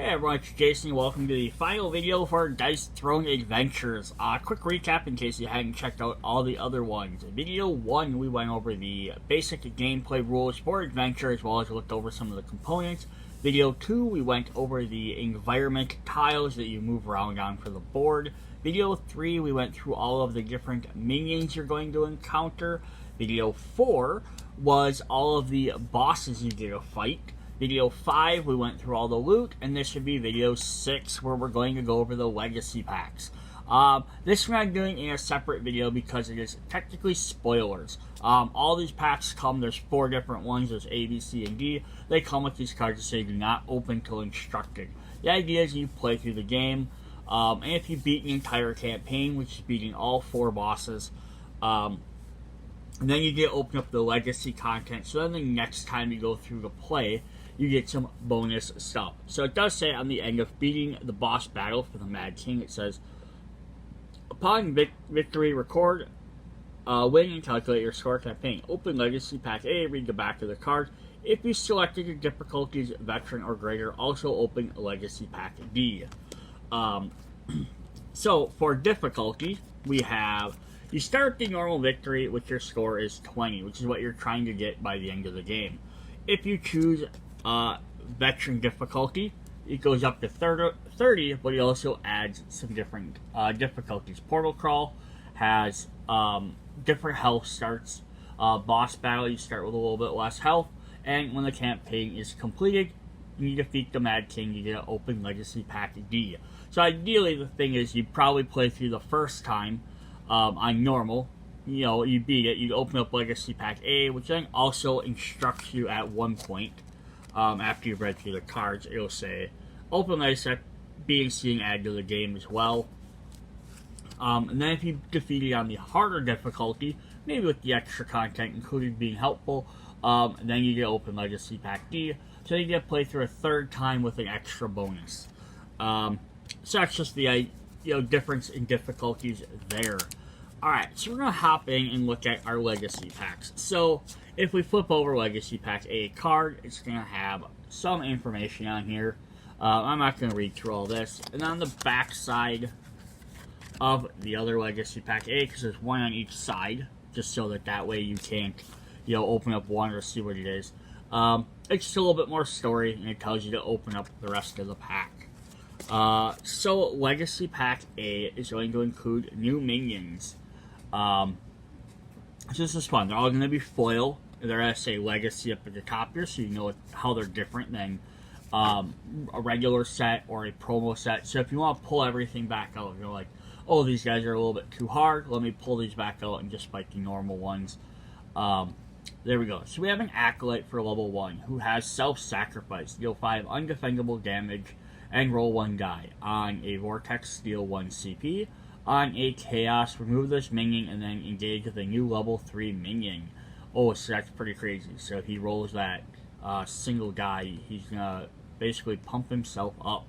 Hey everyone, it's Jason. Welcome to the final video for Dice Throne Adventures. Quick recap in case you hadn't checked out all the other ones. In video 1, we went over the basic gameplay rules for Adventure as well as looked over some of the components. Video 2, we went over the environment tiles that you move around on for the board. Video 3, we went through all of the different minions you're going to encounter. Video 4 was all of the bosses you get to fight. Video 5, we went through all the loot, and this should be video 6, where we're going to go over the legacy packs. This one I'm doing in a separate video because it is technically spoilers. All these packs come, there's 4 different ones, there's A, B, C, and D. They come with these cards that say do not open till instructed. The idea is you play through the game, and if you beat the entire campaign, which is beating all 4 bosses, and then you get to open up the legacy content, so then the next time you go through the play, you get some bonus stuff. So it does say on the end of beating the boss battle for the Mad King, it says, upon victory, record, win and calculate your score campaign. Open Legacy Pack A, read the back of the card. If you selected your difficulties Veteran or greater, also open Legacy Pack D. So for difficulty, we have, you start the normal victory with your score is 20, which is what you're trying to get by the end of the game. If you choose Veteran difficulty, it goes up to 30, but it also adds some different difficulties. Portal Crawl has different health starts. Boss Battle, you start with a little bit less health, and when the campaign is completed, you defeat the Mad King, you get an open Legacy Pack D. So ideally, the thing is, you probably play through the first time on normal. You know, you beat it, you open up Legacy Pack A, which then also instructs you at one point, after you've read through the cards, it'll say, open Legacy Pack B and C and add to the game as well. And then if you defeat it on the harder difficulty, maybe with the extra content included being helpful, then you get open Legacy Pack D, so you get to play through a third time with an extra bonus. So that's just the difference in difficulties there. Alright, so we're going to hop in and look at our Legacy Packs. So, if we flip over Legacy Pack A card, it's going to have some information on here. I'm not going to read through all this. And on the back side of the other Legacy Pack A, because there's one on each side, just so that way you can't, open up one or see what it is. It's just a little bit more story, and it tells you to open up the rest of the pack. So, Legacy Pack A is going to include new minions. So this is fun. They're all going to be foil. They're going to say Legacy up at the top here, so you know how they're different than a regular set or a promo set. So if you want to pull everything back out, you're like, oh, these guys are a little bit too hard. Let me pull these back out and just fight the normal ones. There we go. So we have an Acolyte for level 1 who has Self-Sacrifice. Deal 5 undefendable damage and roll 1 die. On a Vortex, deal 1 CP. On a Chaos, remove this minion and then engage with a new level 3 minion. Oh, so that's pretty crazy. So if he rolls that single die, he's going to basically pump himself up.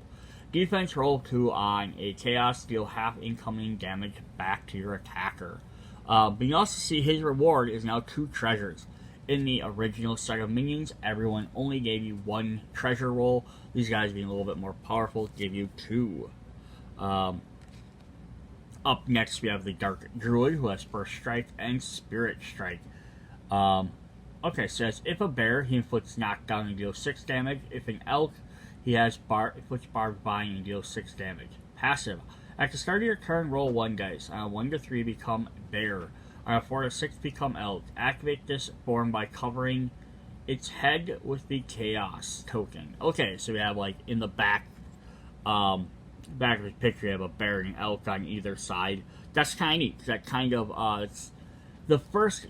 Defense, roll 2 on a Chaos, deal half incoming damage back to your attacker. But you also see his reward is now 2 treasures. In the original set of minions, everyone only gave you 1 treasure roll. These guys being a little bit more powerful give you 2. Up next, we have the Dark Druid, who has First Strike and Spirit Strike. Okay, says, if a bear, he inflicts knockdown and deals 6 damage. If an elk, he has inflicts Barbed Vine and deals 6 damage. Passive. At the start of your turn, roll 1 dice. On a 1 to 3, become bear. On a 4 to 6, become elk. Activate this form by covering its head with the Chaos token. Okay, so we have, like, in the back of his picture, you have a bear and an elk on either side. That's kind of neat, because that kind of, it's the first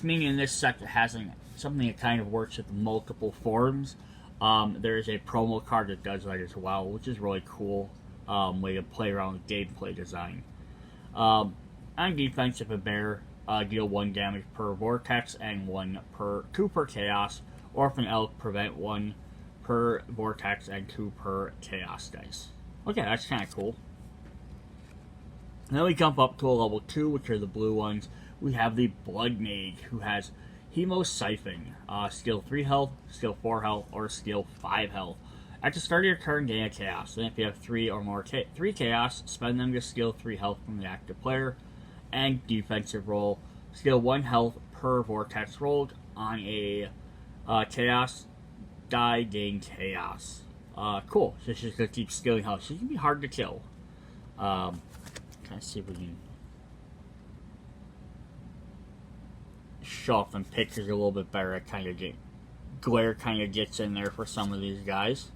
minion in this set that has something that kind of works with multiple forms. There's a promo card that does that as well, which is really cool way to play around with gameplay design. On defense, if a bear, deal 1 damage per Vortex and 2 per Chaos, or if an elk, prevent 1 per Vortex and 2 per Chaos dice. Okay, that's kind of cool. And then we jump up to a level 2, which are the blue ones. We have the Blood Mage, who has Hemo Siphon, skill 3 health, skill 4 health, or skill 5 health. At the start of your turn, gain a chaos. Then if you have 3 or more 3 chaos, spend them to steal 3 health from the active player. And defensive roll, steal 1 health per vortex rolled on a chaos die, gain chaos. Cool. So she's gonna keep stealing health. She can be hard to kill. Trying to see if we can show off them pictures a little bit better. I kind of get glare kind of gets in there for some of these guys.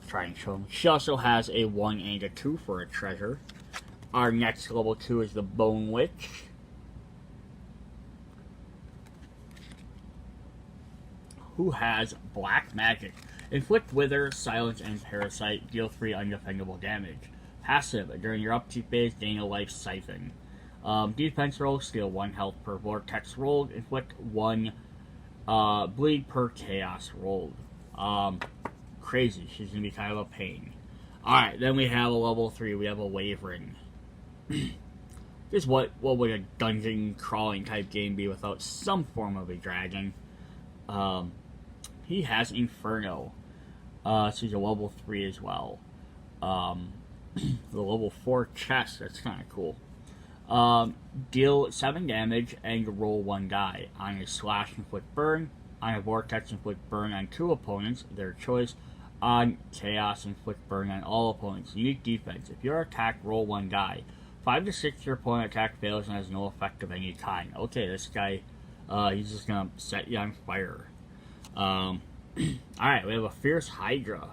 Try and show them. She also has a 1 and a 2 for a treasure. Our next level 2 is the Bone Witch. Who has black magic. Inflict Wither, Silence, and Parasite. Deal 3 undefendable damage. Passive. During your upkeep phase, gain a life siphon. Defense roll, steal 1 health per vortex rolled. Inflict 1 bleed per chaos rolled. Crazy. She's going to be kind of a pain. Alright, then we have a level 3. We have a Wyvern. Just what would a dungeon crawling type game be without some form of a dragon? He has Inferno. So he's a level 3 as well. The level 4 chest, that's kind of cool. Deal 7 damage and roll 1 die. On a slash, inflict burn. On a vortex, inflict burn on 2 opponents, their choice. On chaos, inflict burn on all opponents. Unique defense. If you're attacked, roll 1 die. 5 to 6, your opponent attack fails and has no effect of any kind. Okay, this guy, he's just gonna set you on fire. Alright, we have a Fierce Hydra.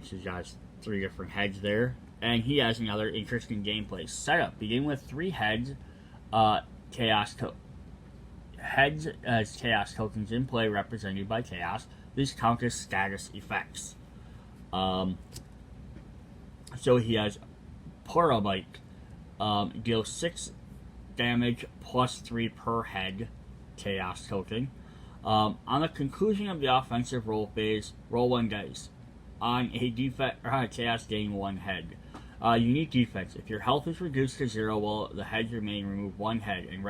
She's got 3 different heads there. And he has another interesting gameplay setup. Begin with 3 heads, heads as chaos tokens in play represented by chaos. These count as status effects. So he has Pluralbite. Deals 6 damage plus 3 per head chaos token. On the conclusion of the offensive roll phase, roll 1 dice. On a chaos, gain 1 head. Unique defense. If your health is reduced to 0 while the heads remain, remove 1 head and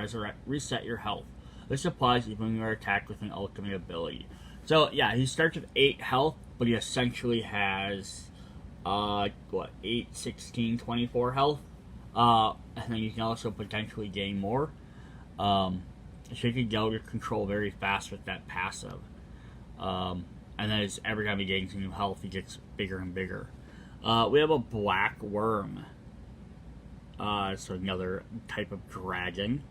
reset your health. This applies even when you are attacked with an ultimate ability. So, yeah, he starts with 8 health, but he essentially has, 8, 16, 24 health. And then you can also potentially gain more. So you can get out of control very fast with that passive. And then as every time he gains new health, he gets bigger and bigger. We have a Black Worm. So another type of dragon.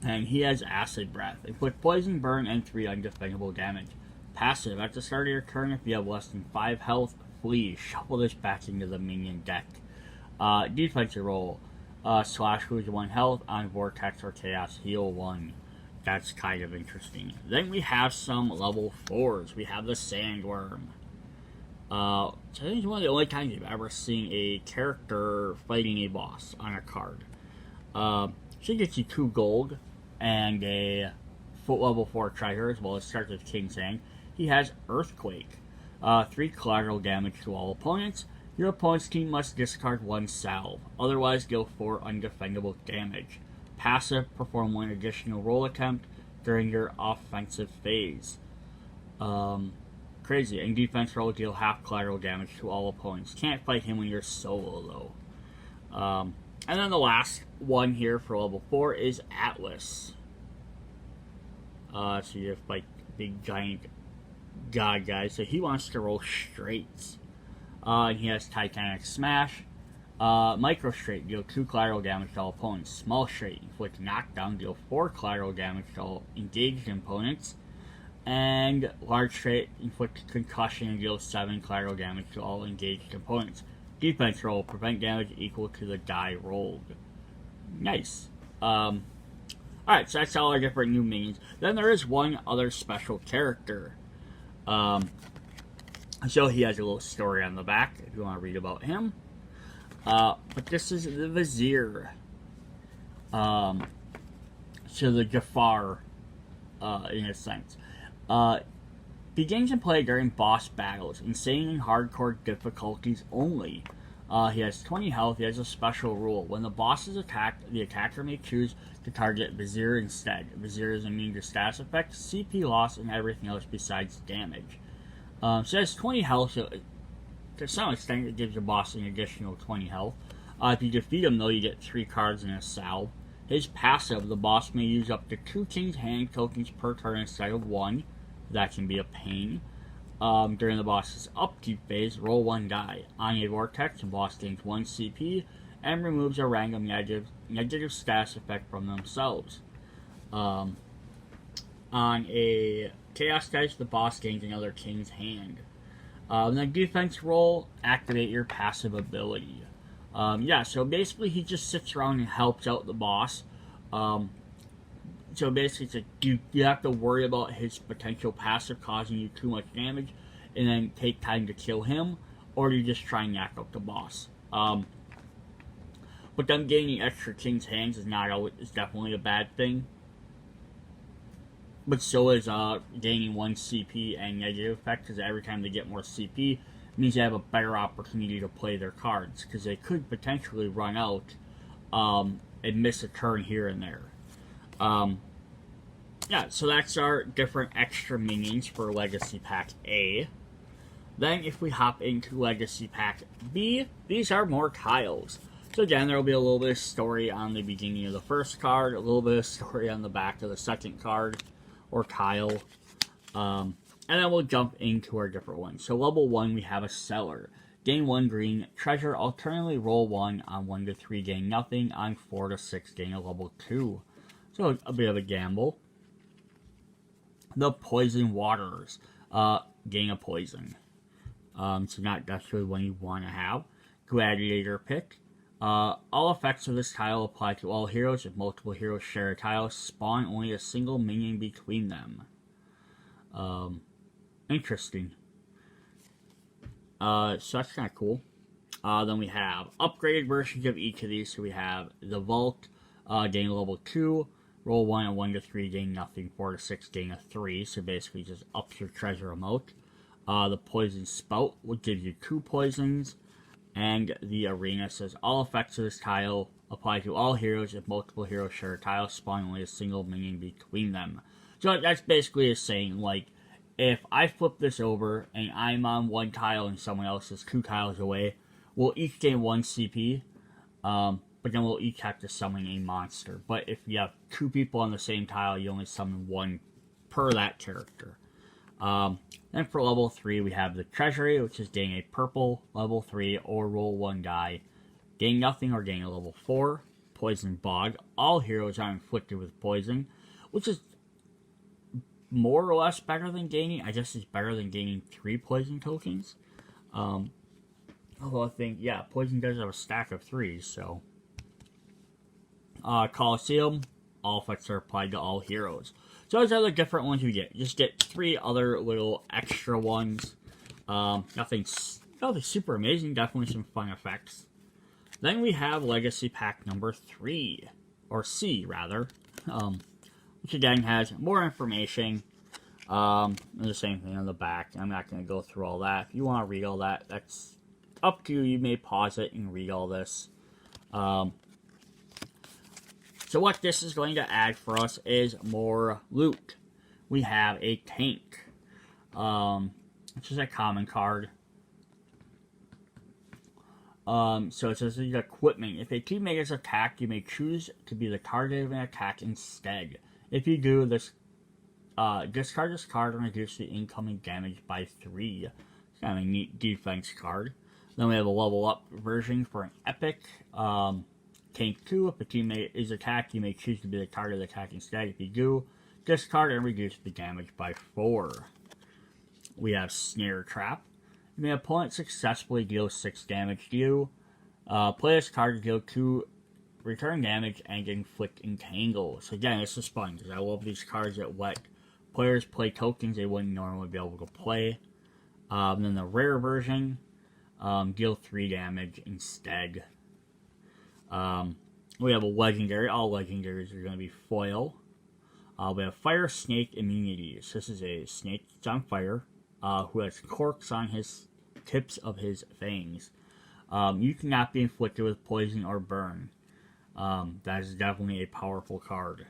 And he has Acid Breath. Inflict poison, burn, and 3 undefendable damage. Passive. At the start of your turn, if you have less than 5 health, flee. Shuffle this back into the minion deck. Defensive roll. Slash lose 1 health. On Vortex or Chaos, heal 1. That's kind of interesting. Then we have some level 4s. We have the Sandworm. So I think it's one of the only times you've ever seen a character fighting a boss on a card. She gets you 2 gold and a level 4 treasure, as well as starts with King Sand. He has Earthquake. 3 collateral damage to all opponents. Your opponent's team must discard 1 salve. Otherwise, deal 4 undefendable damage. Passive, perform 1 additional roll attempt during your offensive phase. Crazy. And defense roll, deal half collateral damage to all opponents. Can't fight him when you're solo, though. And then the last one here for level 4 is Atlas. So you have like big giant god guys. So he wants to roll straights. And he has Titanic Smash. Micro Straight, deal 2 collateral damage to all opponents. Small Straight, inflict knockdown, deal 4 collateral damage to all engaged opponents. And Large Straight, inflict concussion and deal 7 collateral damage to all engaged opponents. Defense roll, prevent damage equal to the die rolled. Nice. Alright, so that's all our different new minions. Then there is one other special character. So he has a little story on the back if you want to read about him. But this is the Vizier. So the Jafar, in a sense. Begins in play during boss battles, insane and hardcore difficulties only. He has 20 health. He has a special rule. When the boss is attacked, the attacker may choose to target Vizier instead. Vizier is immune to status effects, CP loss, and everything else besides damage. So he has 20 health, so to some extent it gives your boss an additional 20 health. If you defeat him, though, you get 3 cards in a salve. His passive, the boss may use up to 2 King's Hand tokens per turn instead of 1. That can be a pain. During the boss's upkeep phase, roll 1 die. On a Vortex, the boss gains 1 CP and removes a random negative status effect from themselves. On a Chaos Dice, the boss gains another King's Hand. Then defense roll, activate your passive ability. So basically he just sits around and helps out the boss. So basically it's like you have to worry about his potential passive causing you too much damage and then take time to kill him, or you just try and knock out the boss. But them gaining extra King's Hands is definitely a bad thing. But so is gaining 1 CP and negative effect, because every time they get more CP, means they have a better opportunity to play their cards, because they could potentially run out and miss a turn here and there. So that's our different extra minions for Legacy Pack A. Then if we hop into Legacy Pack B, these are more tiles. So again, there will be a little bit of story on the beginning of the first card, a little bit of story on the back of the second card, or tile. And then we'll jump into our different ones. So level 1, we have a Cellar. Gain 1 green. Treasure, alternately roll 1 on 1 to 3, gain nothing. On 4 to 6, gain a level 2. So a bit of a gamble. The Poison Waters. Gain a poison. So not necessarily one you want to have. Gladiator Pick. All effects of this tile apply to all heroes. If multiple heroes share a tile, spawn only a single minion between them. Interesting. So that's kind of cool. Then we have upgraded versions of each of these. So we have the Vault, gain level 2, roll 1 and 1 to 3, gain nothing, 4 to 6, gain a 3. So basically just ups your treasure amount. The Poison Spout will give you 2 poisons. And the Arena says all effects of this tile apply to all heroes. If multiple heroes share a tile, spawn only a single minion between them. So that's basically a saying, like, if I flip this over and I'm on one tile and someone else is 2 tiles away, we'll each gain 1 CP, but then we'll each have to summon a monster. But if you have 2 people on the same tile, you only summon 1 per that character. Then for level 3, we have the Treasury, which is gain a purple, level 3, or roll 1 die. Gain nothing or gain a level 4. Poison Bog. All heroes are inflicted with poison, which is more or less better than gaining. I guess it's better than gaining 3 poison tokens. Although I think, poison does have a stack of 3, so. Colosseum. All effects are applied to all heroes. So those are the different ones you get. You just get 3 other little extra ones. Nothing super amazing. Definitely some fun effects. Then we have Legacy Pack number 3. Or C, rather. Which again has more information. And the same thing on the back. I'm not going to go through all that. If you want to read all that, that's up to you. You may pause it and read all this. So what this is going to add for us is more loot. We have a tank, which is a common card. So it says the equipment. If a teammate is attacked, you may choose to be the target of an attack instead. If you do, discard this card and reduce the incoming damage by 3. It's kind of a neat defense card. Then we have a level up version for an epic. Tank 2, if a teammate is attacked, you may choose to be the target of the attack instead. If you do, discard and reduce the damage by 4. We have Snare Trap. If an opponent successfully deals 6 damage to you, play this card to deal 2 return damage and inflict entangle. So again, this is fun because I love these cards that let players play tokens they wouldn't normally be able to play. Then the rare version, deal 3 damage instead. We have a legendary. All legendaries are going to be foil. We have Fire Snake immunities. This is a snake that's on fire, who has corks on his tips of his fangs. You cannot be inflicted with poison or burn. That is definitely a powerful card.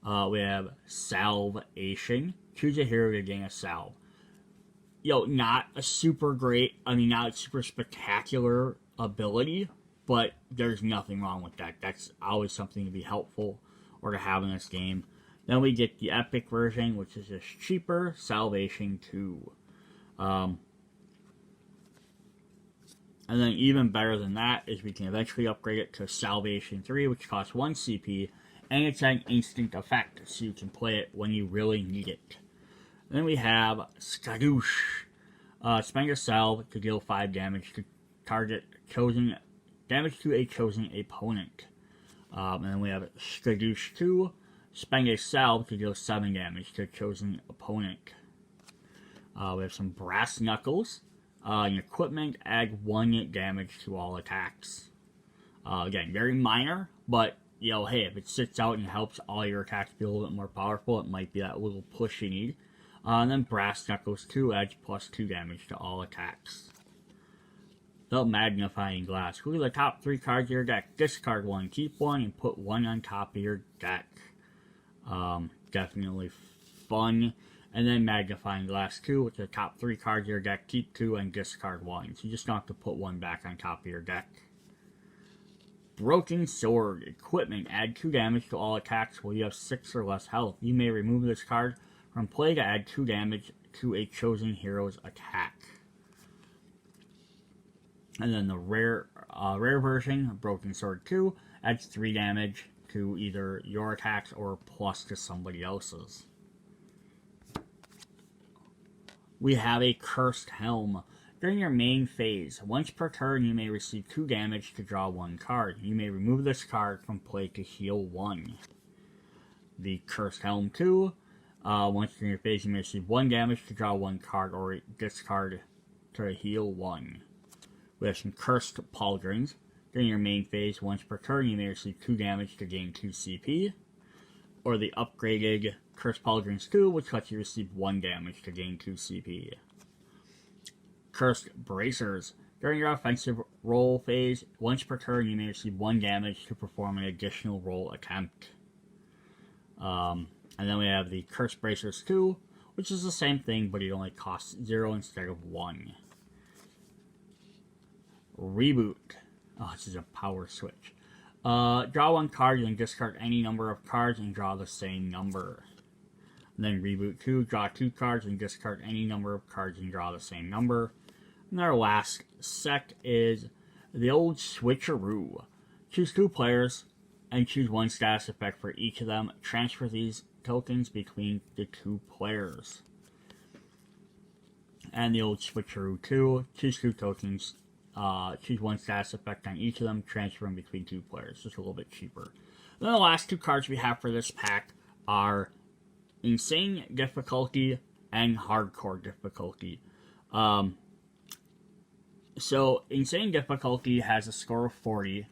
We have Salvation. Choose a hero to gain a salve. Not a super great, not a super spectacular ability, but there's nothing wrong with that. That's always something to be helpful or to have in this game. Then we get the epic version, which is just cheaper, Salvation 2. And then even better than that is we can eventually upgrade it to Salvation 3, which costs 1 CP, and it's an instant effect, so you can play it when you really need it. Then we have Skadoosh. Spend a salve to deal 5 damage to target damage to a chosen opponent. And then we have Skadoosh 2. Spend a salve to deal 7 damage to a chosen opponent. We have some Brass Knuckles. In equipment, add 1 damage to all attacks. Again, very minor, but hey, if it sits out and helps all your attacks be a little bit more powerful, it might be that little push you need. And then Brass Knuckles 2 adds +2 damage to all attacks. The Magnifying Glass. Look at the top 3 cards of your deck. Discard 1, keep 1, and put 1 on top of your deck. Definitely fun. And then Magnifying Glass 2, with the top 3 cards of your deck, keep 2 and discard 1. So you just don't have to put 1 back on top of your deck. Broken Sword. Equipment. Add 2 damage to all attacks while you have 6 or less health. You may remove this card from play to add 2 damage to a chosen hero's attack. And then the rare version, Broken Sword 2, adds 3 damage to either your attacks or plus to somebody else's. We have a Cursed Helm. During your main phase, once per turn you may receive 2 damage to draw 1 card. You may remove this card from play to heal 1. The Cursed Helm 2, once during your phase you may receive 1 damage to draw 1 card or discard to heal 1. We have some Cursed Pauldrons. During your main phase, once per turn you may receive 2 damage to gain 2 CP. Or the upgraded Cursed Pauldrons 2, which lets you receive 1 damage to gain 2 CP. Cursed Bracers. During your offensive roll phase, once per turn you may receive 1 damage to perform an additional roll attempt. And then we have the Cursed Bracers 2, which is the same thing, but it only costs 0 instead of 1. Reboot. Oh, this is a power switch. Draw 1 card and discard any number of cards and draw the same number. And then Reboot 2, draw 2 cards and discard any number of cards and draw the same number. And our last set is the old Switcheroo. Choose 2 players and choose 1 status effect for each of them. Transfer these tokens between the 2 players. And the old Switcheroo 2, choose 2 tokens. Choose 1 status effect on each of them, transfer them between 2 players, just a little bit cheaper. Then the last 2 cards we have for this pack are Insane Difficulty and Hardcore Difficulty. So Insane Difficulty has a score of 40.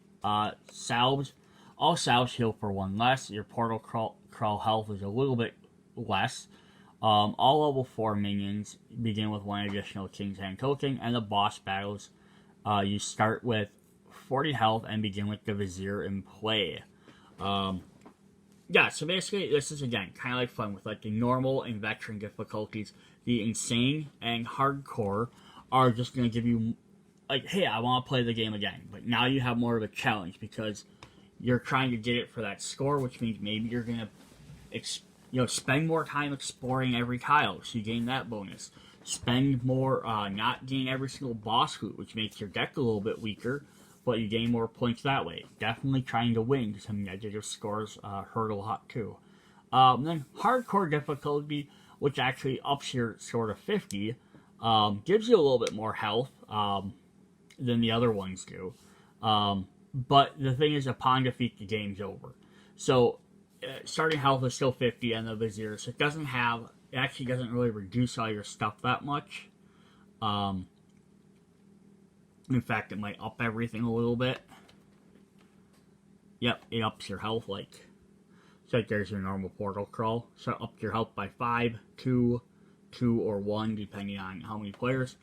Salves, all salves heal for 1 less. Your Portal Crawl health is a little bit less. All level 4 minions begin with 1 additional King's Hand token, and the boss battles you start with 40 health and begin with the Vizier in play. Yeah, so basically this is, again, kind of like fun with like the normal and veteran difficulties. The Insane and Hardcore are just going to give you, like, hey, I want to play the game again. But now you have more of a challenge because you're trying to get it for that score, which means maybe you're going to spend more time exploring every tile, so you gain that bonus. Spend more, not gain every single boss loot, which makes your deck a little bit weaker, but you gain more points that way. Definitely trying to win, because some negative scores hurt a lot too. Then Hardcore Difficulty, which actually ups your score to 50, gives you a little bit more health than the other ones do. But the thing is, upon defeat, the game's over. So, starting health is still 50 and the Vizier, so it actually doesn't really reduce all your stuff that much. In fact, it might up everything a little bit. Yep, it ups your health, like, so like there's your normal Portal Crawl. So up your health by 5, 2, 2, or 1, depending on how many players.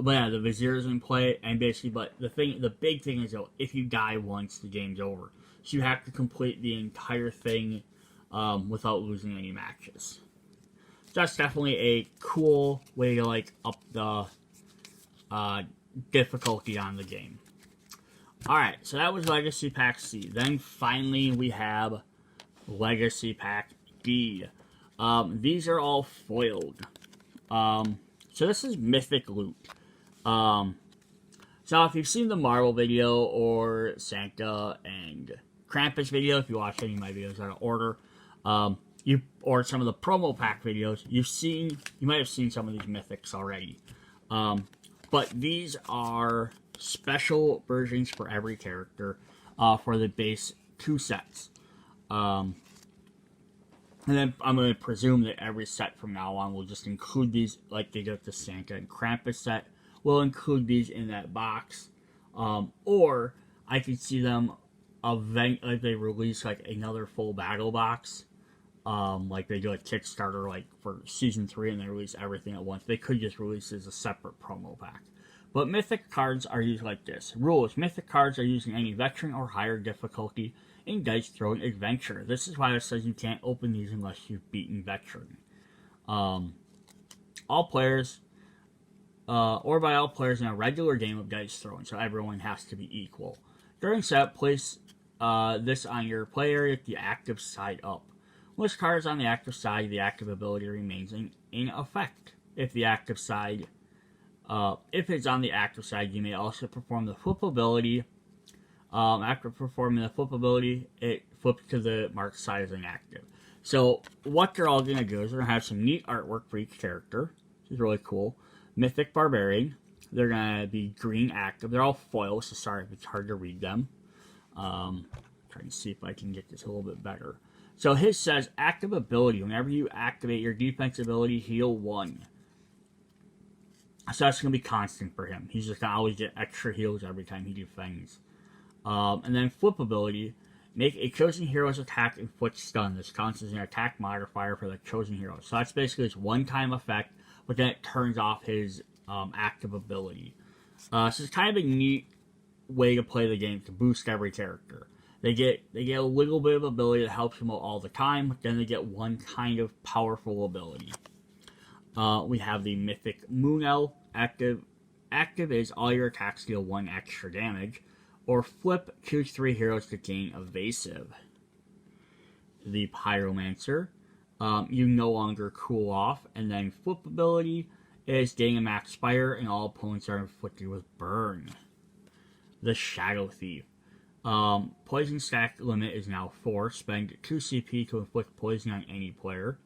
But yeah, the Vizier is in play, and basically, but the big thing is though, if you die once, the game's over. So you have to complete the entire thing without losing any matches. So that's definitely a cool way to like up the difficulty on the game. Alright, so that was Legacy Pack C. Then finally we have Legacy Pack D. These are all foiled. So this is Mythic Loot. So if you've seen the Marvel video or Santa and Krampus video, if you watch any of my videos out of order, or some of the promo pack videos, you might have seen some of these mythics already. But these are special versions for every character for the base 2 sets. And then I'm going to presume that every set from now on will just include these, like they did with the Santa and Krampus set, will include these in that box. Or I could see them like they release like another full battle box. Like they do a Kickstarter like for season 3 and they release everything at once. They could just release it as a separate promo pack. But mythic cards are used like this. Rules: mythic cards are used in any veteran or higher difficulty in dice throwing adventure. This is why it says you can't open these unless you've beaten veteran. All players, or by all players in a regular game of dice throwing, so everyone has to be equal. During setup, place this on your play area with the active side up. List cards on the active side, the active ability remains in effect. If it's on the active side, you may also perform the flip ability. After performing the flip ability, it flips to the marked side as inactive. So what they're all going to do is they're going to have some neat artwork for each character, which is really cool. Mythic Barbarian, they're going to be green active. They're all foil, so sorry if it's hard to read them. Trying to see if I can get this a little bit better. So his says, active ability. Whenever you activate your defense ability, heal 1. So that's going to be constant for him. He's just going to always get extra heals every time he defends. And then flip ability. Make a chosen hero's attack inflict stun. This counts as an attack modifier for the chosen hero. So that's basically his one-time effect, but then it turns off his active ability. So it's kind of a neat way to play the game to boost every character. They get a little bit of ability that helps them out all the time, but then they get one kind of powerful ability. We have the Mythic Moon Elf active. Active is all your attacks deal 1 extra damage. Or flip, choose 3 heroes to gain evasive. The Pyromancer. You no longer cool off. And then flip ability is gain a max fire and all opponents are inflicted with burn. The Shadow Thief. Poison stack limit is now 4. Spend 2 CP to inflict poison on any player.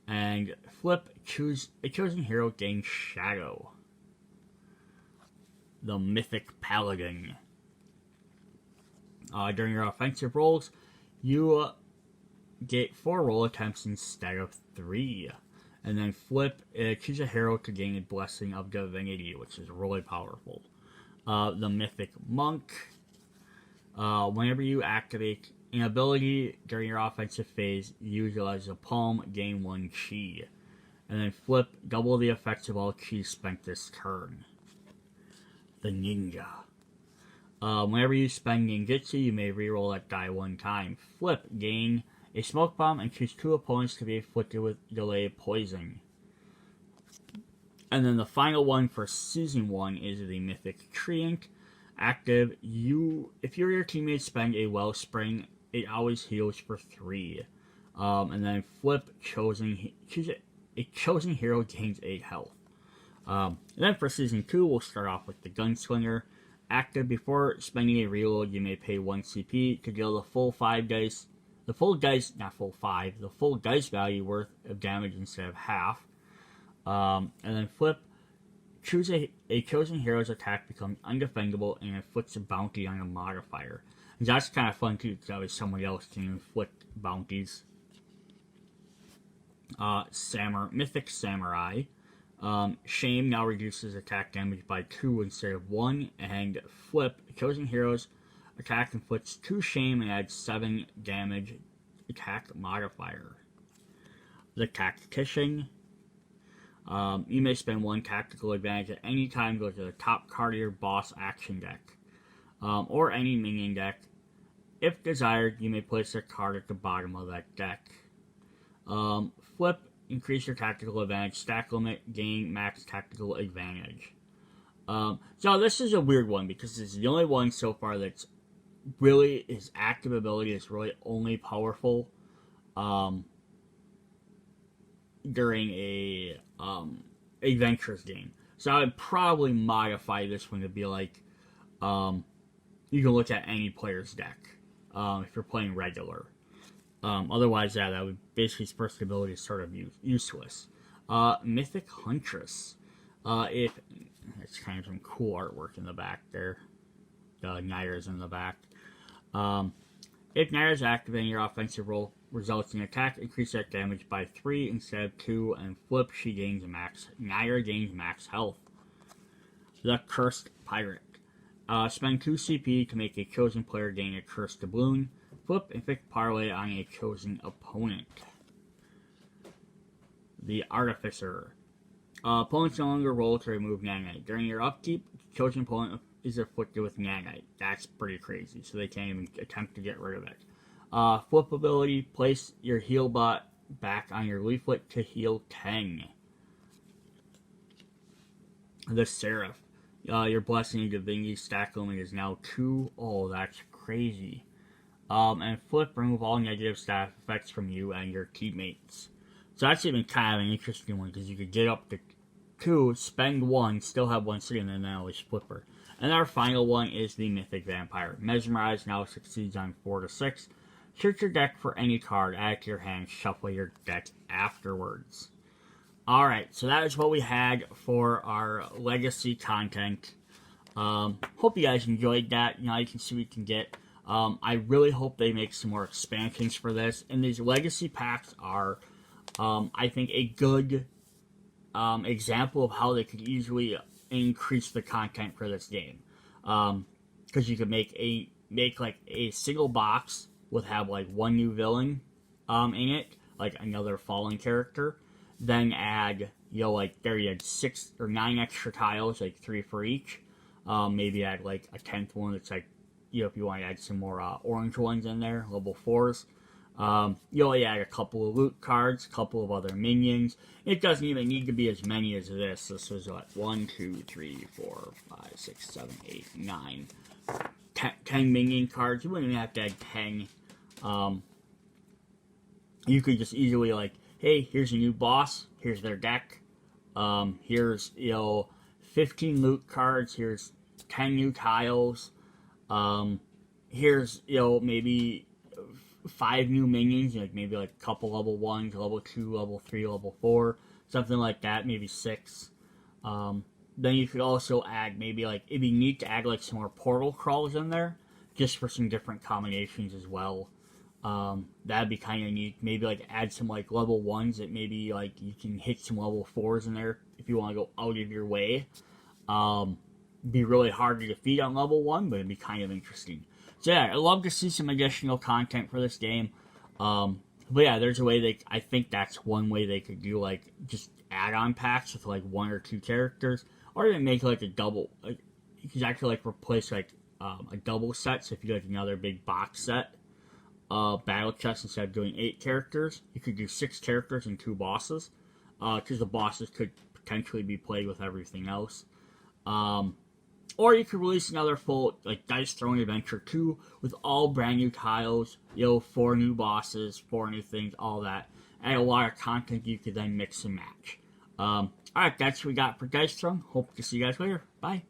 And flip, choose a chosen hero, gain Shadow. The Mythic Paladin. During your offensive rolls, you get 4 roll attempts instead of 3. And then flip, choose a hero to gain a Blessing of Divinity, which is really powerful. The Mythic Monk. Whenever you activate an ability during your offensive phase, use it as a palm, gain 1 chi. And then flip, double the effects of all chi spent this turn. The Ninja. Whenever you spend Ninjutsu, you may reroll that die 1 time. Flip, gain a smoke bomb and choose 2 opponents to be afflicted with delayed poison. And then the final one for Season 1 is the Mythic Treant. Active, if you or your teammates spend a Wellspring, it always heals for 3. And then flip, choose a chosen hero gains 8 health. And then for Season 2, we'll start off with the Gunslinger. Active, before spending a reload, you may pay 1 CP to deal the full dice value worth of damage instead of half. And then flip, choose a chosen hero's attack becomes undefendable and inflicts a bounty on a modifier. And that's kind of fun too, because that way somebody else can inflict bounties. Mythic Samurai. Shame now reduces attack damage by 2 instead of 1, and flip, chosen hero's attack inflicts 2 shame and adds 7 damage attack modifier. The Tactician. You may spend 1 tactical advantage at any time, go to the top card of your boss action deck, or any minion deck. If desired, you may place a card at the bottom of that deck. Flip, increase your tactical advantage, stack limit, gain max tactical advantage. So this is a weird one because it's the only one so far that's really his active ability is really only powerful during a adventures game. So I would probably modify this one to be like you can look at any player's deck if you're playing regular. Otherwise, yeah, that would basically his first ability is sort of useless. Mythic Huntress. If it's kind of some cool artwork in the back there. Naira's in the back. If Naira's active and your offensive roll results in an attack, increase that damage by 3 instead of 2, and flip, Naira gains max health. The Cursed Pirate. Spend 2 CP to make a chosen player gain a cursed doubloon. Flip, inflict parlay on a chosen opponent. The Artificer. Opponents no longer roll to remove Nanite. During your upkeep, the chosen opponent is afflicted with Nanite. That's pretty crazy, so they can't even attempt to get rid of it. Flip ability, place your heal bot back on your leaflet to heal 10. The Seraph. Your Blessing and Divinity stack limit is now 2. Oh, that's crazy. And flip, remove all negative staff effects from you and your teammates. So that's even kind of an interesting one, because you could get up to 2, spend 1, still have 1 sitting, and then always flipper. And our final one is the Mythic Vampire. Mesmerize now succeeds on 4 to 6. Search your deck for any card, add it to your hand, shuffle your deck afterwards. Alright, so that is what we had for our Legacy content. Hope you guys enjoyed that. Now you can see what you can get. I really hope they make some more expansions for this. And these Legacy packs are, I think, a good example of how they could easily increase the content for this game. Because you could make like a single box with have like 1 new villain in it, like another fallen character. Then add, like there you had 6 or 9 extra tiles, like 3 for each. Maybe add like a 10th one that's like, if you want to add some more orange ones in there, level 4s. You add a couple of loot cards, a couple of other minions. It doesn't even need to be as many as this. This is what, 1, 2, 3, 4, 5, 6, 7, 8, 9, 10 minion cards. You wouldn't even have to add 10. You could just easily like, hey, here's a new boss. Here's their deck. Here's 15 loot cards. Here's 10 new tiles. Here's maybe 5 new minions, maybe like a couple level 1s, level 2, level 3, level 4, something like that, maybe 6. Then you could also add maybe like, it'd be neat to add like some more portal crawls in there, just for some different combinations as well. That'd be kind of neat. Maybe like add some like level 1s that maybe like you can hit some level 4s in there if you want to go out of your way. Be really hard to defeat on level 1, but it'd be kind of interesting. So yeah, I'd love to see some additional content for this game. But yeah, there's a way I think that's one way they could do like just add-on packs with like 1 or 2 characters, or even make like a double. Like you could actually like replace like a double set. So if you do like another big box set, battle chest, instead of doing 8 characters, you could do 6 characters and 2 bosses, because the bosses could potentially be played with everything else. Or you could release another full, like, Dice Throwing Adventure 2 with all brand new tiles, 4 new bosses, 4 new things, all that. And a lot of content you could then mix and match. Alright, that's what we got for Dice Throwing. Hope to see you guys later. Bye.